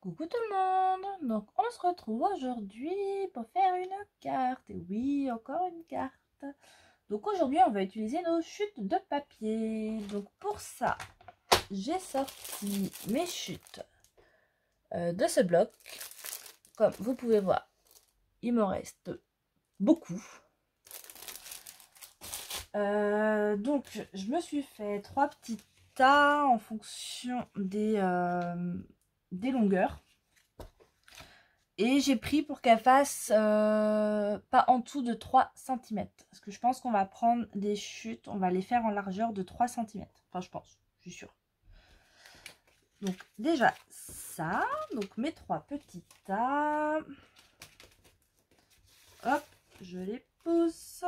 Coucou tout le monde. Donc on se retrouve aujourd'hui pour faire une carte. Et oui, encore une carte. Donc aujourd'hui on va utiliser nos chutes de papier. Donc pour ça, j'ai sorti mes chutes de ce bloc. Comme vous pouvez voir, il me reste beaucoup. Donc je me suis fait 3 petits tas en fonction des longueurs. Et j'ai pris pour qu'elle fasse pas en dessous de 3 cm. Parce que je pense qu'on va prendre des chutes, on va les faire en largeur de 3 cm. Enfin, je pense, je suis sûre. Donc déjà ça, donc mes 3 petits tas. Hop, je les pousse.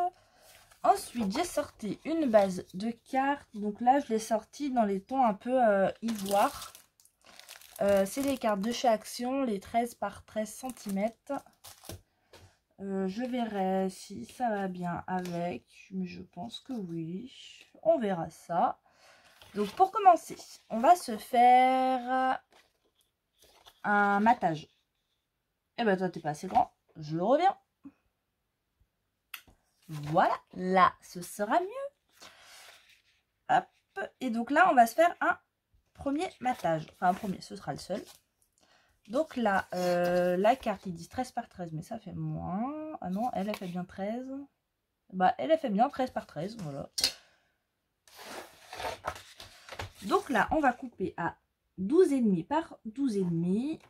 Ensuite, j'ai sorti une base de cartes. Donc là, je l'ai sortie dans les tons un peu ivoire. C'est les cartes de chez Action, les 13 par 13 cm. Je verrai si ça va bien avec, mais je pense que oui. On verra ça. Donc pour commencer, on va se faire un matage. Eh ben toi, t'es pas assez grand. Je reviens. Voilà, là, ce sera mieux. Hop. Et donc là, on va se faire un premier matage. Enfin, un premier, ce sera le seul. Donc là, la carte, ils disent 13 par 13, mais ça fait moins. Ah non, elle fait bien 13. Bah, elle fait bien 13 par 13, voilà. Donc là, on va couper à 12,5 par 12,5.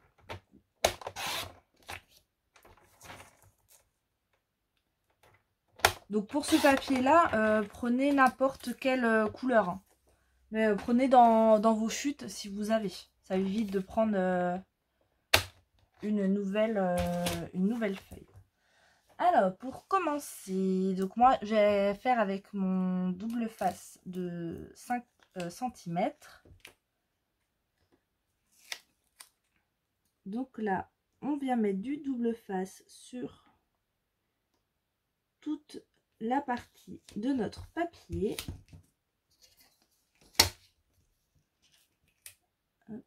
Donc pour ce papier-là, prenez n'importe quelle couleur. Hein. Mais prenez dans vos chutes si vous avez. Ça évite de prendre une nouvelle feuille. Alors, pour commencer, donc moi, je vais faire avec mon double face de 5 cm. Donc là, on vient mettre du double face sur toute la partie de notre papier. Hop.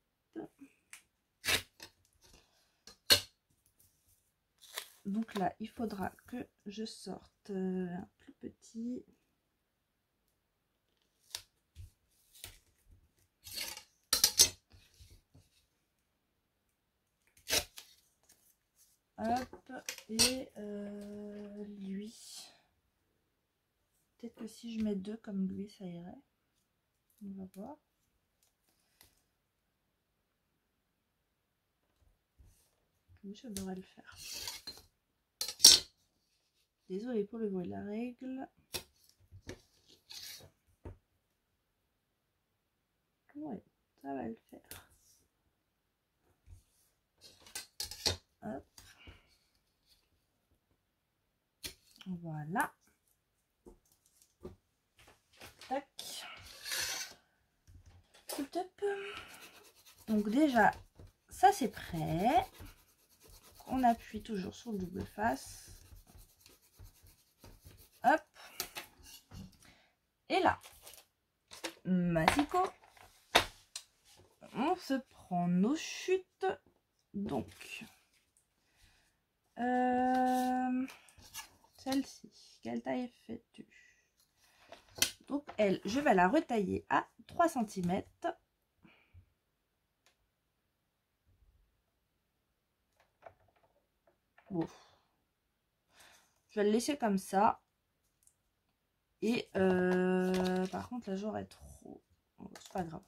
Donc là, il faudra que je sorte un plus petit. Hop, et lui. Peut-être que si je mets 2 comme lui, ça irait. On va voir. Oui, je devrais le faire. Désolée pour le bruit de la règle. Ouais, ça va le faire. Hop. Voilà. Tac. Top. Donc déjà, ça c'est prêt. On appuie toujours sur le double face. Hop. Et là, massicot. On se prend nos chutes. Donc, celle-ci, quelle taille fais-tu? Donc, elle, je vais la retailler à 3 cm. Bon. Je vais le laisser comme ça. Et par contre, là, j'aurais trop. Bon, c'est pas grave.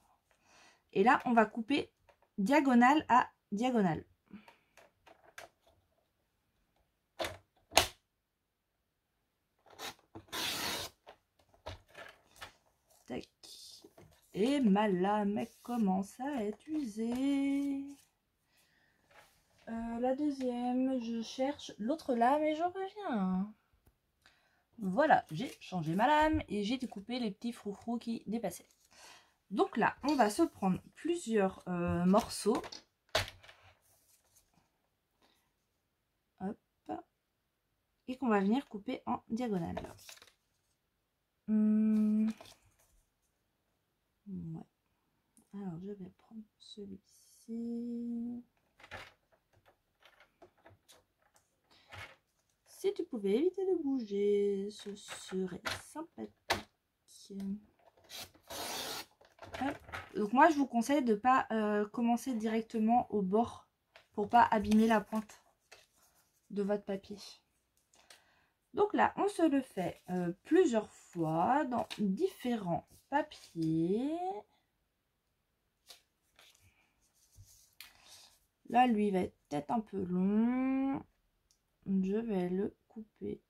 Et là, on va couper diagonale à diagonale. Tac. Et ma lame commence à être usée. La deuxième, je cherche l'autre lame et je reviens. Voilà, j'ai changé ma lame et j'ai découpé les petits froufrous qui dépassaient. Donc là, on va se prendre plusieurs morceaux. Hop. Et qu'on va venir couper en diagonale. Ouais. Alors, je vais prendre celui-ci. Si tu pouvais éviter de bouger, ce serait sympathique. Hop. Donc moi, je vous conseille de ne pas commencer directement au bord pour pas abîmer la pointe de votre papier. Donc là, on se le fait plusieurs fois dans différents papiers. Là, lui, va être peut-être un peu long. Je vais le couper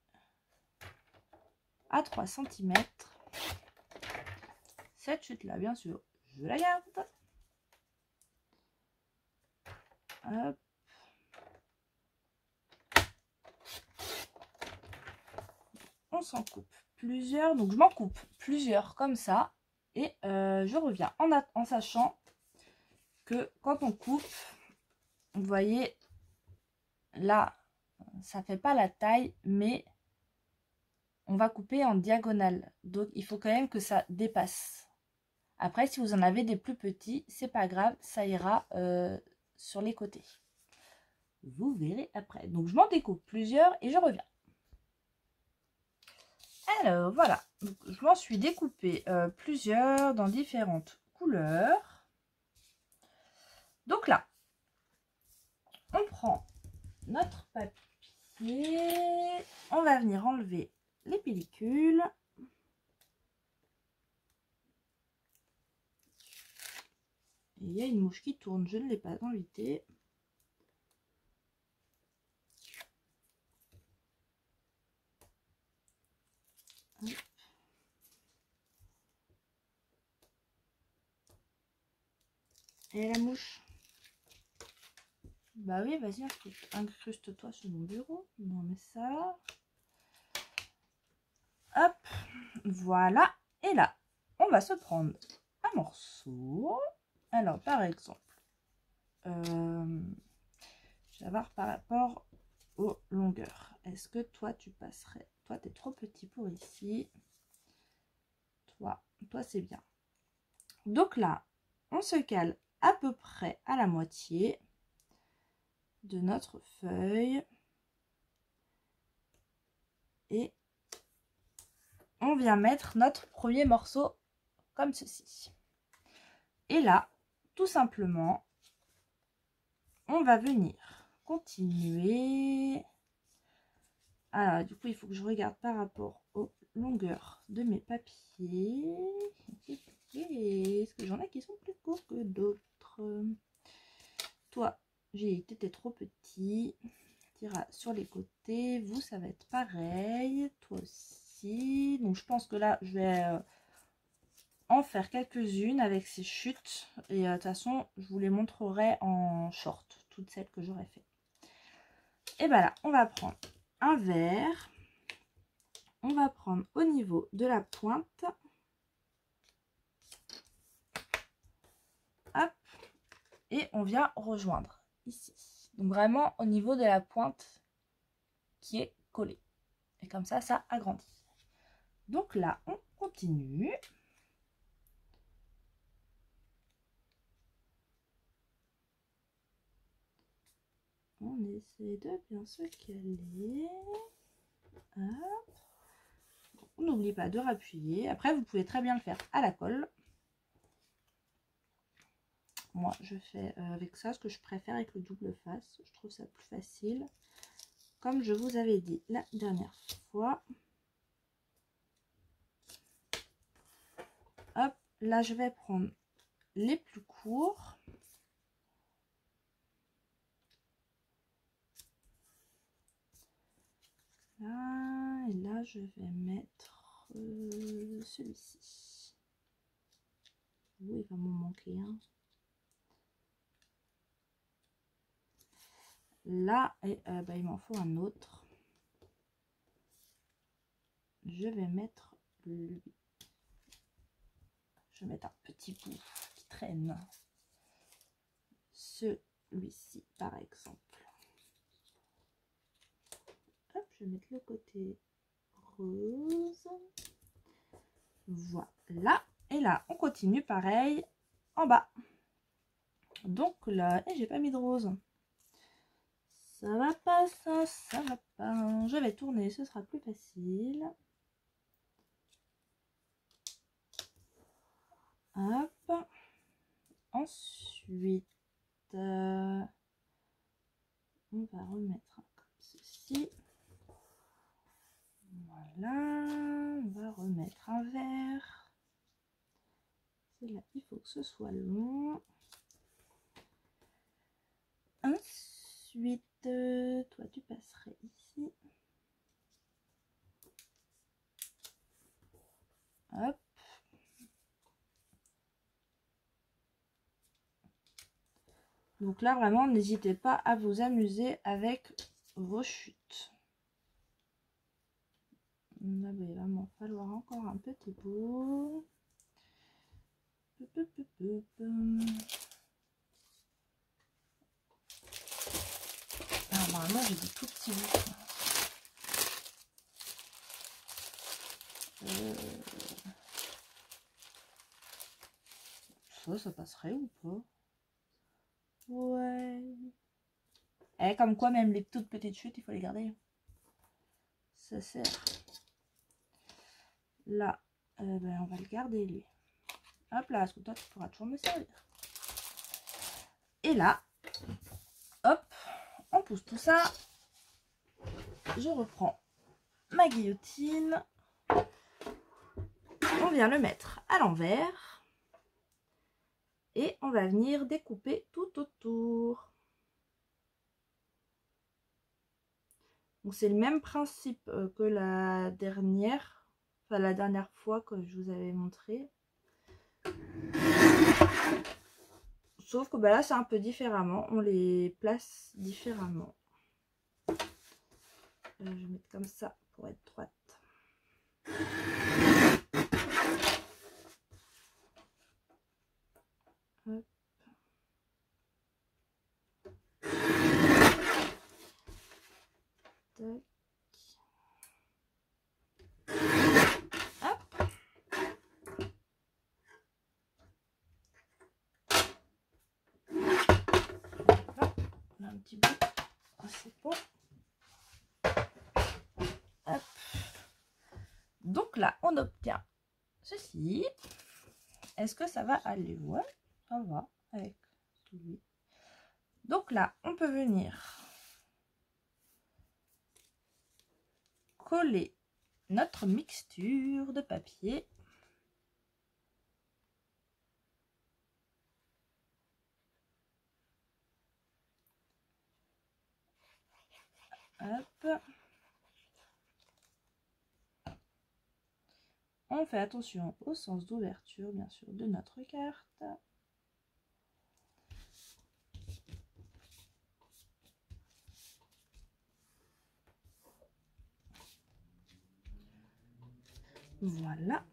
à 3 cm. Cette chute-là, bien sûr, je la garde. Hop. On s'en coupe plusieurs. Donc, je m'en coupe plusieurs comme ça. Et je reviens en sachant que quand on coupe, vous voyez, là, ça fait pas la taille, mais on va couper en diagonale. Donc, il faut quand même que ça dépasse. Après, si vous en avez des plus petits, c'est pas grave, ça ira sur les côtés. Vous verrez après. Donc, je m'en découpe plusieurs et je reviens. Alors, voilà. Donc, je m'en suis découpé plusieurs dans différentes couleurs. Donc là, on prend notre papier. On va venir enlever les pellicules. Et il y a une mouche qui tourne, je ne l'ai pas invitée. Et la mouche? Bah oui, vas-y, incruste-toi sur mon bureau. Non, mais ça... Hop, voilà. Et là, on va se prendre un morceau. Alors, par exemple, je vais voir par rapport aux longueurs. Est-ce que toi, tu passerais? Toi, tu es trop petit pour ici. Toi c'est bien. Donc là, on se cale à peu près à la moitié de notre feuille. Et on vient mettre notre premier morceau comme ceci. Et là, tout simplement, on va venir continuer. Alors, du coup, il faut que je regarde par rapport aux longueurs de mes papiers. Est-ce que j'en ai qui sont plus courts que d'autres? Toi, j'ai été trop petit. Tira sur les côtés. Vous, ça va être pareil. Toi aussi. Donc, je pense que là, je vais en faire quelques-unes avec ces chutes. Et de toute façon, je vous les montrerai en short. Toutes celles que j'aurais fait. Et bien là, on va prendre un verre. On va prendre au niveau de la pointe. Hop. Et on vient rejoindre ici. Donc vraiment au niveau de la pointe qui est collée. Et comme ça, ça agrandit. Donc là, on continue. On essaie de bien se caler. Hop. On n'oublie pas de rappuyer. Après, vous pouvez très bien le faire à la colle. Moi, je fais avec ça, ce que je préfère avec le double face. Je trouve ça plus facile. Comme je vous avais dit la dernière fois. Hop, là, je vais prendre les plus courts. Là, et là, je vais mettre celui-ci. Oui, il va m'en manquer un. Là, et bah, il m'en faut un autre. Je vais mettre lui. Je vais mettre un petit bout qui traîne. Celui-ci, par exemple. Hop, je vais mettre le côté rose. Voilà. Et là, on continue pareil en bas. Donc là, et j'ai pas mis de rose. Ça va pas, ça va pas. Je vais tourner, ce sera plus facile. Hop. Ensuite, on va remettre comme ceci. Voilà. On va remettre un verre. Là, il faut que ce soit long. Ensuite, toi, tu passerais ici. Hop. Donc là, vraiment, n'hésitez pas à vous amuser avec vos chutes. Là, il va vraiment falloir encore un petit bout. Alors, normalement, j'ai des tout petits bouts. Ça passerait ou pas? Ouais. Et comme quoi, même les toutes petites chutes, il faut les garder. Ça sert. Là, ben, on va le garder, lui. Hop là, parce que toi, tu pourras toujours me servir. Et là, hop, on pousse tout ça. Je reprends ma guillotine. On vient le mettre à l'envers. Et on va venir découper tout autour. Donc c'est le même principe que la dernière. Enfin la dernière fois que je vous avais montré. Sauf que bah, là c'est un peu différemment. On les place différemment. Je vais mettre comme ça pour être droite. Hop. Tac. Hop. Hop. On a un petit bout. Oh, c'est bon. Hop. Donc là, on obtient ceci. Est-ce que ça va aller? Ouais, ça va avec celui. Donc là, on peut venir coller notre mixture de papier. Hop. On fait attention au sens d'ouverture, bien sûr, de notre carte. Voilà.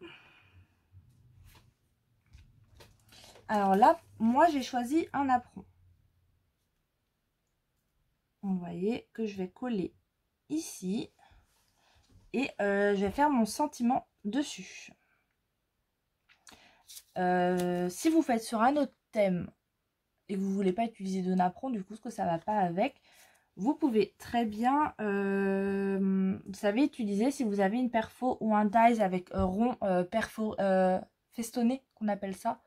Alors là, moi, j'ai choisi un apron. Vous voyez que je vais coller ici. Et je vais faire mon sentiment dessus. Si vous faites sur un autre thème et que vous ne voulez pas utiliser de napperon, du coup, ce que ça ne va pas avec, vous pouvez très bien, vous savez, utiliser si vous avez une perfo ou un dies avec rond perfo festonné, qu'on appelle ça.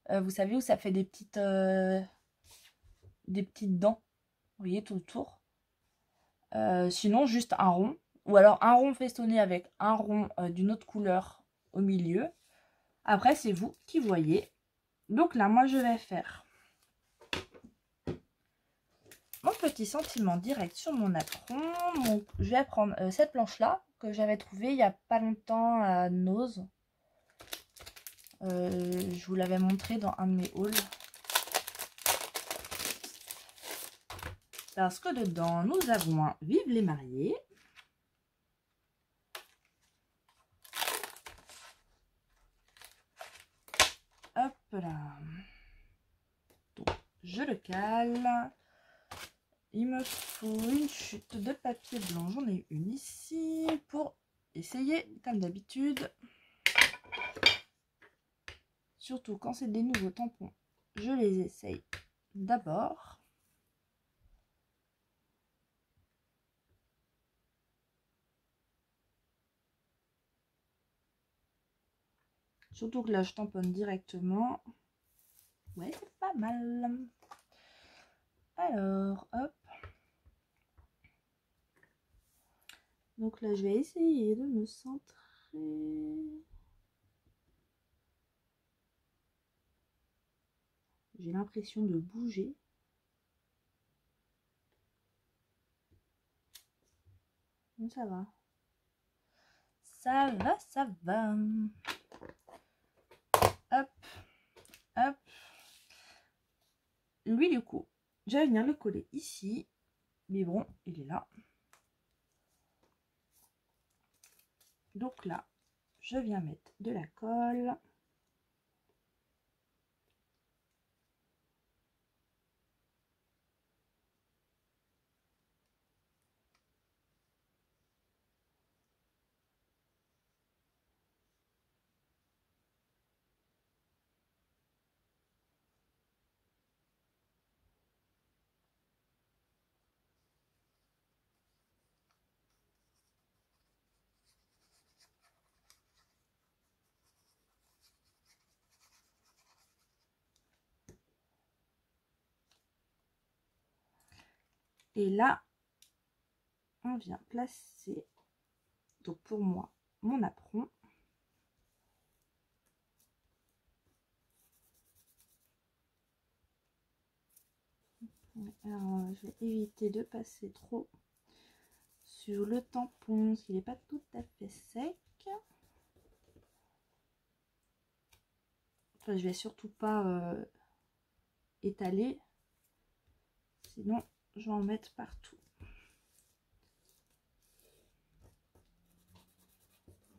Vous savez où ça fait des petites dents, vous voyez, tout autour. Sinon, juste un rond. Ou alors un rond festonné avec un rond d'une autre couleur au milieu. Après, c'est vous qui voyez. Donc là, moi, je vais faire mon petit sentiment direct sur mon apron. Donc, je vais prendre cette planche-là que j'avais trouvée il n'y a pas longtemps à Nose. Je vous l'avais montré dans un de mes hauls. Parce que dedans, nous avons un Vive les mariés. Hop là. Donc, je le cale. Il me faut une chute de papier blanc. J'en ai une ici pour essayer, comme d'habitude. Surtout quand c'est des nouveaux tampons, je les essaye d'abord. Surtout que là, je tamponne directement. Ouais, c'est pas mal. Alors, hop. Donc là, je vais essayer de me centrer. J'ai l'impression de bouger. Donc ça va. Ça va, ça va. Hop, hop. Lui, du coup, je vais venir le coller ici. Mais bon, il est là. Donc là, je viens mettre de la colle. Et là, on vient placer, donc pour moi, mon apron. Alors, je vais éviter de passer trop sur le tampon, parce qu'il n'est pas tout à fait sec. Enfin, je vais surtout pas étaler, sinon je vais en mettre partout.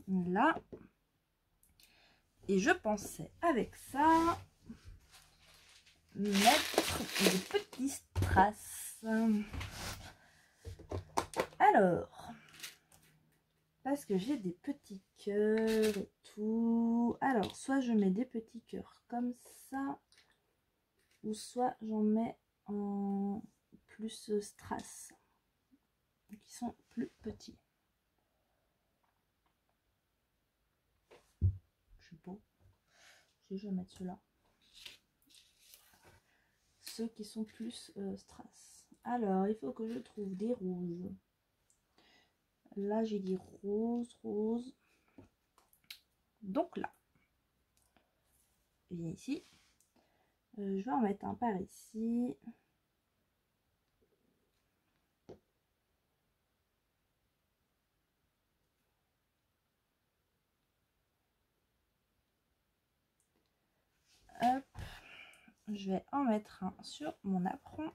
Là. Et je pensais avec ça mettre des petits strass. Alors, parce que j'ai des petits cœurs et tout. Alors, soit je mets des petits cœurs comme ça, ou soit j'en mets en plus strass, qui sont plus petits. Je sais pas. Je vais mettre ceux-là. Ceux qui sont plus strass. Alors, il faut que je trouve des rouges. Là, j'ai dit rose, rose. Donc là, je viens ici. Je vais en mettre un par ici. Hop. Je vais en mettre un sur mon apron.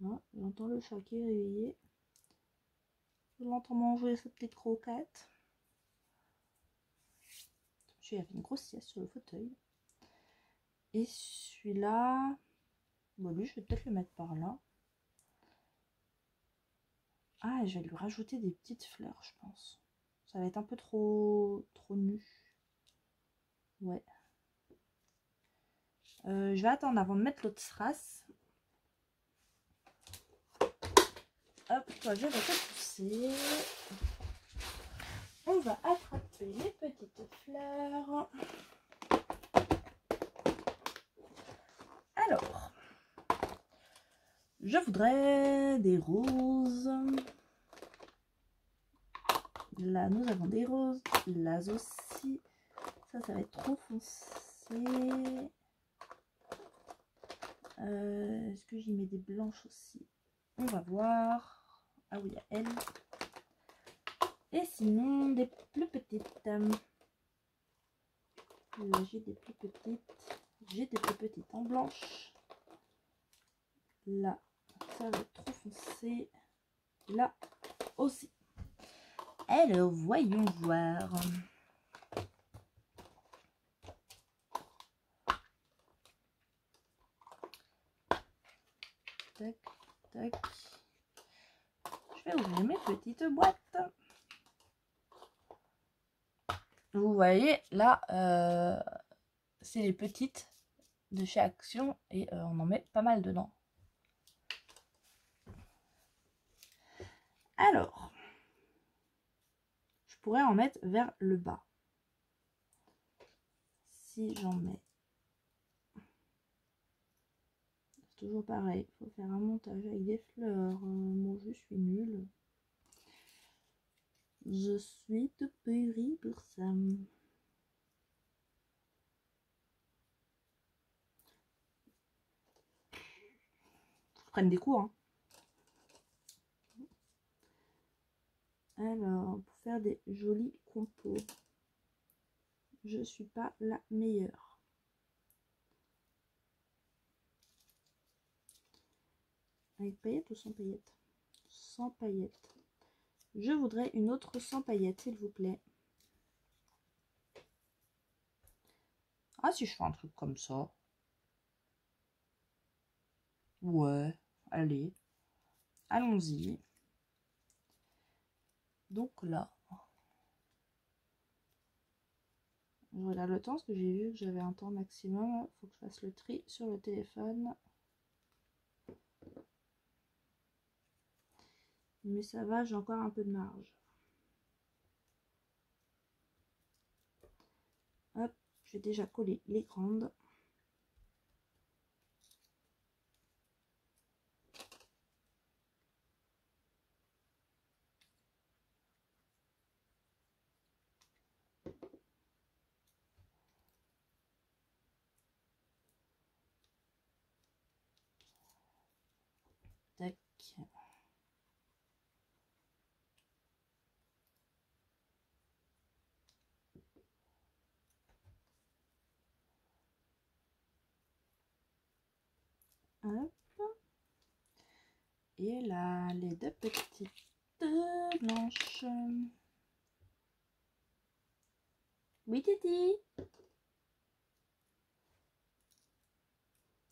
Oh, j'entends le chat qui est réveillé. Je l'entends manger sa petite croquette. J'ai fait une grosse sieste sur le fauteuil. Et celui-là, bon, lui, je vais peut-être le mettre par là. Ah, je vais lui rajouter des petites fleurs, je pense. Ça va être un peu trop nu. Ouais. Je vais attendre avant de mettre l'autre strass. Hop, toi, je vais te pousser. On va attraper les petites fleurs. Alors, je voudrais des roses. Là, nous avons des roses. Là aussi. Ça va être trop foncé. Est-ce que j'y mets des blanches aussi? On va voir. Ah oui, il y a elle. Et sinon, des plus petites. Là, j'ai des plus petites. J'ai des plus petites en blanche. Là, ça va être trop foncé. Là aussi. Alors, voyons voir. Tac, tac. Je vais ouvrir mes petites boîtes. Vous voyez, là, c'est les petites. de chez Action et on en met pas mal dedans. Alors, je pourrais en mettre vers le bas. Si j'en mets. C'est toujours pareil, il faut faire un montage avec des fleurs. Moi, je suis nulle. Je suis de péri pour ça. Prennent des cours. Hein. Alors, pour faire des jolis compos, je suis pas la meilleure. Avec paillettes ou sans paillettes? Sans paillettes. Je voudrais une autre sans paillettes, s'il vous plaît. Ah, si je fais un truc comme ça. Ouais, allez. Allons-y. Donc là, je regarde le temps parce que j'ai vu que j'avais un temps maximum. Il faut que je fasse le tri sur le téléphone. Mais ça va, j'ai encore un peu de marge. Hop, je vais déjà coller les grandes. Tac. Hop. Et là, les deux petites blanches. Oui, Titi.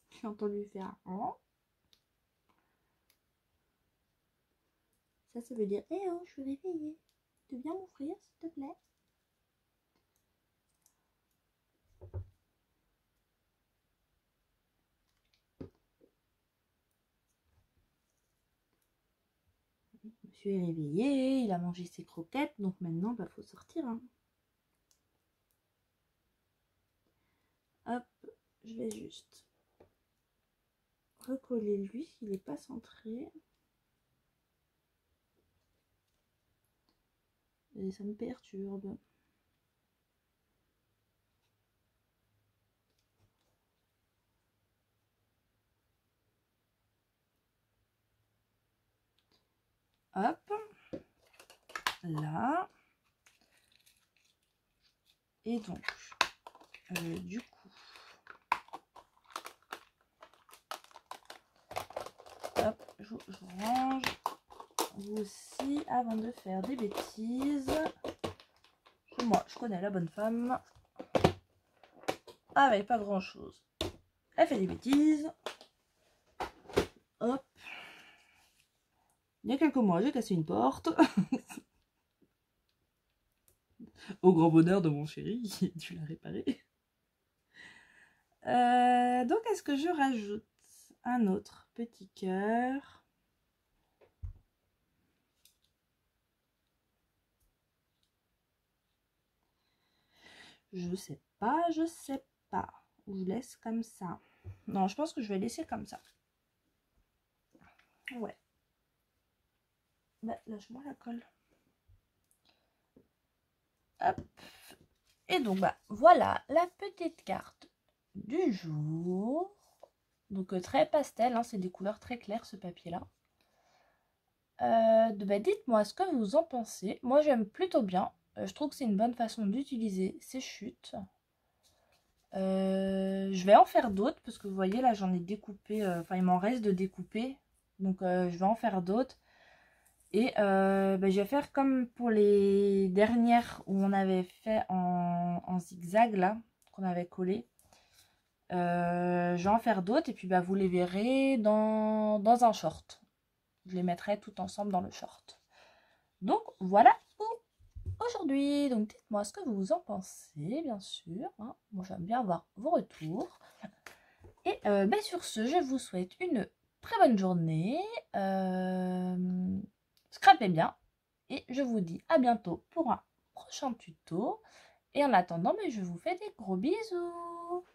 J'ai entendu faire un. Ça veut dire, eh oh, je suis réveillée. Tu viens m'ouvrir, s'il te plaît? Monsieur est réveillé, il a mangé ses croquettes, donc maintenant, bah, faut sortir. Hein. Hop, je vais juste recoller lui, il n'est pas centré. Et ça me perturbe. Hop, là. Et donc, du coup, hop, je range vous aussi avant de faire des bêtises. Moi, je connais la bonne femme. Avec pas grand chose. Elle fait des bêtises. Hop. Il y a quelques mois, j'ai cassé une porte. Au grand bonheur de mon chéri, tu l'as réparé. Donc, est-ce que je rajoute un autre petit cœur? Je sais pas, je sais pas. Ou je laisse comme ça. Non, je pense que je vais laisser comme ça. Ouais. Bah, lâche-moi la colle. Hop. Et donc, bah, voilà la petite carte du jour. Donc, très pastel, hein, c'est des couleurs très claires, ce papier-là. Bah, dites-moi ce que vous en pensez. Moi, j'aime plutôt bien. Je trouve que c'est une bonne façon d'utiliser ces chutes. Je vais en faire d'autres parce que vous voyez là j'en ai découpé, enfin il m'en reste de découper, donc je vais en faire d'autres et bah, je vais faire comme pour les dernières où on avait fait en zigzag là, qu'on avait collé. Je vais en faire d'autres et puis bah, vous les verrez dans un short. Je les mettrai tout ensemble dans le short. Donc voilà aujourd'hui. Donc dites-moi ce que vous en pensez, bien sûr. Hein. Moi j'aime bien avoir vos retours. Et sur ce, je vous souhaite une très bonne journée. Scrapez bien. Et je vous dis à bientôt pour un prochain tuto. Et en attendant, je vous fais des gros bisous.